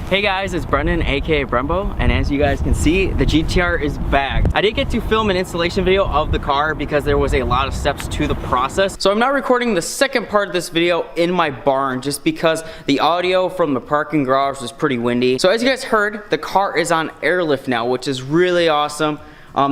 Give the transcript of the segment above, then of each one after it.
Hey guys, it's Brendan, aka Brembo, and as you guys can see, the GTR is bagged. I did get to film an installation video of the car because there was a lot of steps to the process. So I'm now recording the second part of this video in my barn just because the audio from the parking garage was pretty windy. So as you guys heard, the car is on Airlift now, which is really awesome.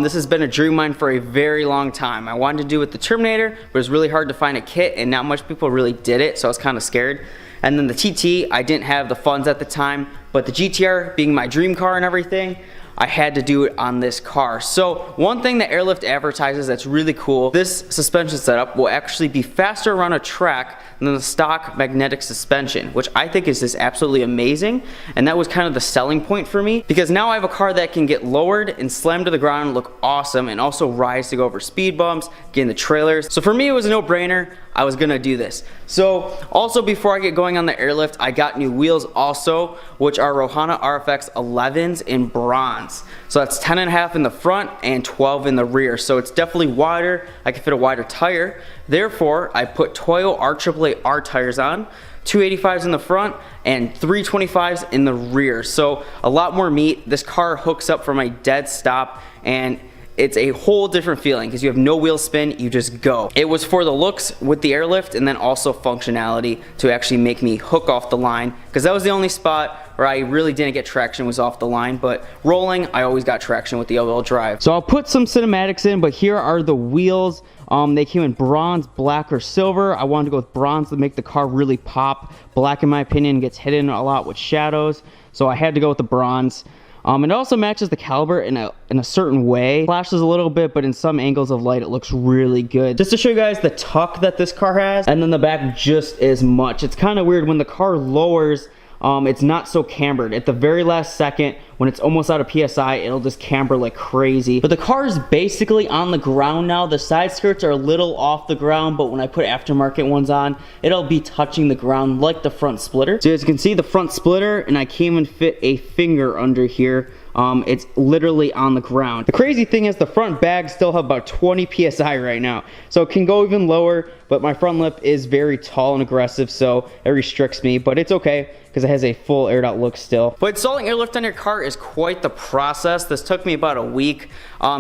This has been a dream of mine for a very long time. I wanted to do it with the Terminator, but it was really hard to find a kit and not much people really did it, so I was kind of scared. And then the TT, I didn't have the funds at the time, but the GTR being my dream car and everything, I had to do it on this car. So one thing that Airlift advertises that's really cool, this suspension setup will actually be faster around a track than the stock magnetic suspension, which I think is just absolutely amazing. And that was kind of the selling point for me, because now I have a car that can get lowered and slammed to the ground, look awesome, and also rise to go over speed bumps, get in the trailers. So for me, it was a no-brainer. I was gonna do this. So also before I get going on the Airlift, I got new wheels also, which are Rohana RFX 11s in bronze. So that's 10.5 in the front and 12 in the rear. So it's definitely wider. I can fit a wider tire. Therefore, I put Toyo R888R tires on, 285s in the front and 325s in the rear. So a lot more meat. This car hooks up from a dead stop, and it's a whole different feeling because you have no wheel spin, you just go. It was for the looks with the Airlift and then also functionality to actually make me hook off the line, because that was the only spot where I really didn't get traction was off the line, but rolling, I always got traction with the all-wheel drive. So I'll put some cinematics in, but here are the wheels. They came in bronze, black, or silver. I wanted to go with bronze to make the car really pop. Black, in my opinion, gets hidden a lot with shadows, so I had to go with the bronze. It also matches the caliber in a certain way. Flashes a little bit, but in some angles of light, it looks really good. Just to show you guys the tuck that this car has, and then the back just as much. It's kind of weird when the car lowers. It's not so cambered. At the very last second, when it's almost out of PSI, it'll just camber like crazy. But the car is basically on the ground now. The side skirts are a little off the ground, but when I put aftermarket ones on, it'll be touching the ground like the front splitter. So as you can see, the front splitter, and I can't even fit a finger under here. It's literally on the ground. The crazy thing is the front bags still have about 20 PSI right now. So it can go even lower, but my front lip is very tall and aggressive, so it restricts me, but it's okay because it has a full aired out look still. But installing Airlift on your car is quite the process. This took me about a week.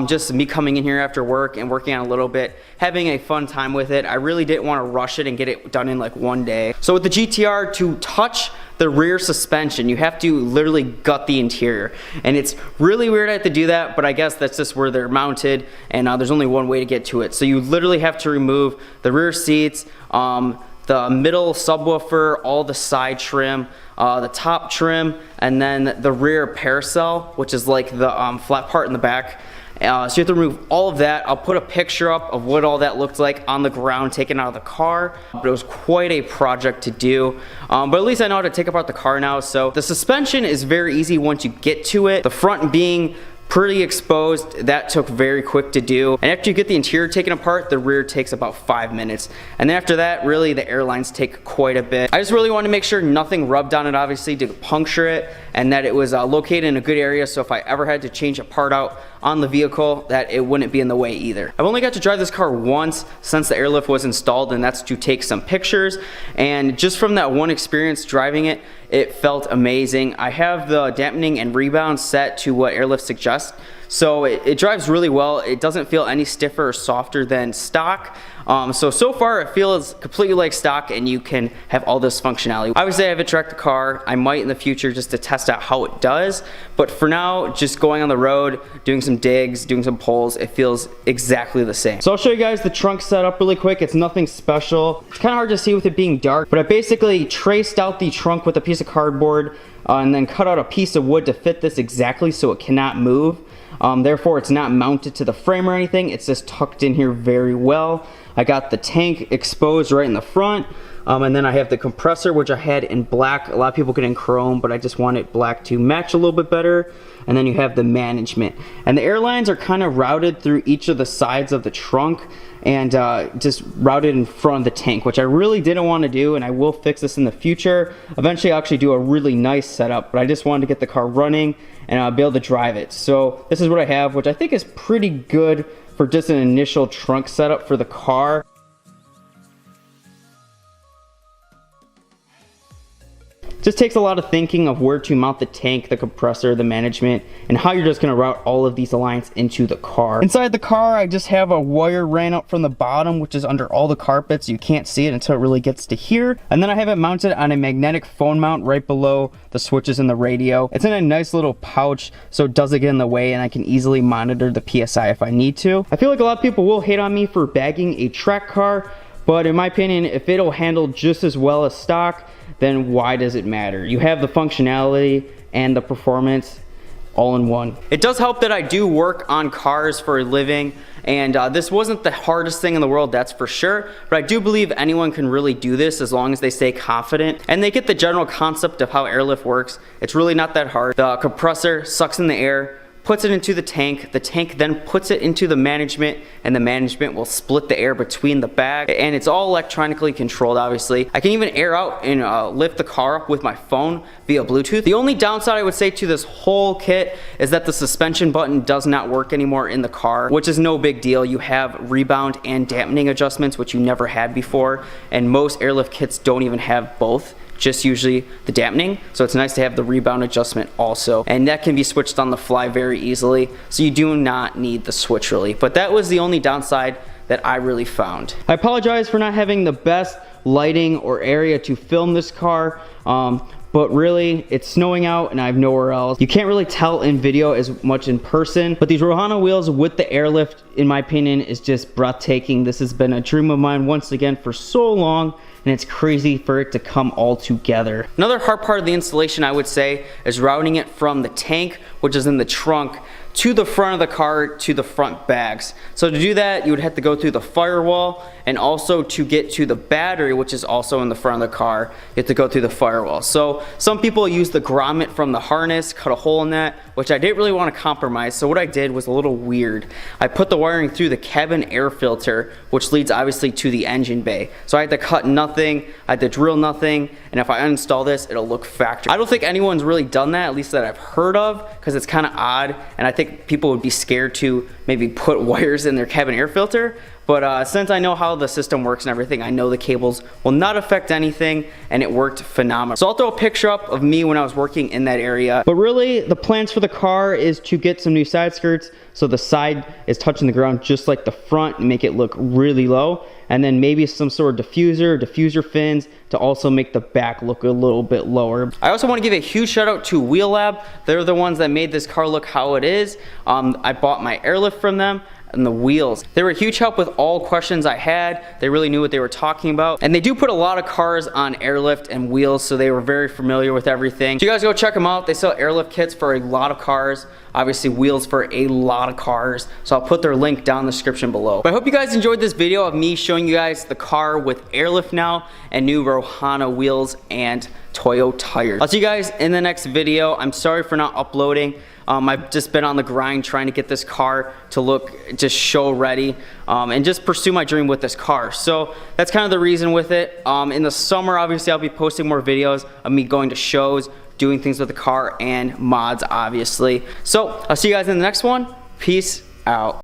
Just me coming in here after work and working on a little bit, having a fun time with it. I really didn't want to rush it and get it done in like one day. So with the GTR, to touch the rear suspension, you have to literally gut the interior, and it's really weird I have to do that, but I guess that's just where they're mounted, and there's only one way to get to it. So you literally have to remove the rear seats, the middle subwoofer, all the side trim, the top trim, and then the rear paracel, which is like the flat part in the back. So you have to remove all of that. I'll put a picture up of what all that looked like on the ground taken out of the car, but it was quite a project to do. But at least I know how to take apart the car now. So the suspension is very easy once you get to it. The front being pretty exposed, that took very quick to do. And after you get the interior taken apart, the rear takes about 5 minutes. And then after that, really the airlines take quite a bit. I just really wanted to make sure nothing rubbed on it, obviously, to puncture it, and that it was located in a good area, so if I ever had to change a part out on the vehicle, that it wouldn't be in the way either. I've only got to drive this car once since the Airlift was installed, and that's to take some pictures. And just from that one experience driving it, it felt amazing. I have the dampening and rebound set to what Airlift suggests, so it drives really well. It doesn't feel any stiffer or softer than stock. So far it feels completely like stock, and you can have all this functionality. Obviously I haven't tracked the car. I might in the future just to test out how it does, but for now, just going on the road, doing some digs, doing some pulls, it feels exactly the same. So I'll show you guys the trunk setup really quick. It's nothing special. It's kind of hard to see with it being dark, but I basically traced out the trunk with a piece of cardboard and then cut out a piece of wood to fit this exactly so it cannot move. Therefore, it's not mounted to the frame or anything. It's just tucked in here very well. I got the tank exposed right in the front. And then I have the compressor, which I had in black. A lot of people get in chrome, but I just want it black to match a little bit better. And then you have the management. And the airlines are kind of routed through each of the sides of the trunk and just routed in front of the tank, which I really didn't want to do, and I will fix this in the future. Eventually I'll actually do a really nice setup, but I just wanted to get the car running and I'll be able to drive it. So this is what I have, which I think is pretty good for just an initial trunk setup for the car. Just takes a lot of thinking of where to mount the tank, the compressor, the management, and how you're just gonna route all of these alignments into the car. Inside the car, I just have a wire ran up from the bottom, which is under all the carpets. You can't see it until it really gets to here. And then I have it mounted on a magnetic phone mount right below the switches in the radio. It's in a nice little pouch, so it doesn't get in the way, and I can easily monitor the PSI if I need to. I feel like a lot of people will hate on me for bagging a track car, but in my opinion, if it'll handle just as well as stock, then why does it matter? You have the functionality and the performance all in one. It does help that I do work on cars for a living, and this wasn't the hardest thing in the world, that's for sure, but I do believe anyone can really do this as long as they stay confident and they get the general concept of how Airlift works. It's really not that hard. The compressor sucks in the air, puts it into the tank then puts it into the management, and the management will split the air between the bag, and it's all electronically controlled. Obviously, I can even air out and lift the car up with my phone via Bluetooth. The only downside I would say to this whole kit is that the suspension button does not work anymore in the car, which is no big deal. You have rebound and dampening adjustments, which you never had before, and most Airlift kits don't even have both, just usually the dampening. So it's nice to have the rebound adjustment also, and that can be switched on the fly very easily, so you do not need the switch really. But that was the only downside that I really found. I apologize for not having the best lighting or area to film this car, but really it's snowing out and I have nowhere else. You can't really tell in video as much in person, but these Rohana wheels with the Airlift, in my opinion, is just breathtaking. This has been a dream of mine once again for so long, and it's crazy for it to come all together. Another hard part of the installation, I would say, is routing it from the tank, which is in the trunk, to the front of the car, to the front bags. So to do that, you would have to go through the firewall, and also to get to the battery, which is also in the front of the car, you have to go through the firewall. So some people use the grommet from the harness, cut a hole in that, which I didn't really want to compromise, so what I did was a little weird. I put the wiring through the cabin air filter, which leads obviously to the engine bay. So I had to cut nothing, I had to drill nothing, and if I uninstall this, it'll look factory. I don't think anyone's really done that, at least that I've heard of, because it's kind of odd, and I think people would be scared to maybe put wires in their cabin air filter. But since I know how the system works and everything, I know the cables will not affect anything, and it worked phenomenal. So I'll throw a picture up of me when I was working in that area. But really, the plans for the car is to get some new side skirts, so the side is touching the ground just like the front, and make it look really low. And then maybe some sort of diffuser fins to also make the back look a little bit lower. I also want to give a huge shout out to WheelLab. They're the ones that made this car look how it is. I bought my Airlift from them, and the wheels. They were a huge help with all questions I had. They really knew what they were talking about. And they do put a lot of cars on Airlift and wheels, so they were very familiar with everything. So you guys go check them out. They sell Airlift kits for a lot of cars. Obviously wheels for a lot of cars. So I'll put their link down in the description below. But I hope you guys enjoyed this video of me showing you guys the car with Airlift now and new Rohana wheels and Toyo tires. I'll see you guys in the next video. I'm sorry for not uploading. I've just been on the grind trying to get this car to look just show ready, and just pursue my dream with this car. So that's kind of the reason with it. In the summer, obviously, I'll be posting more videos of me going to shows, doing things with the car, and mods, obviously. So I'll see you guys in the next one. Peace out.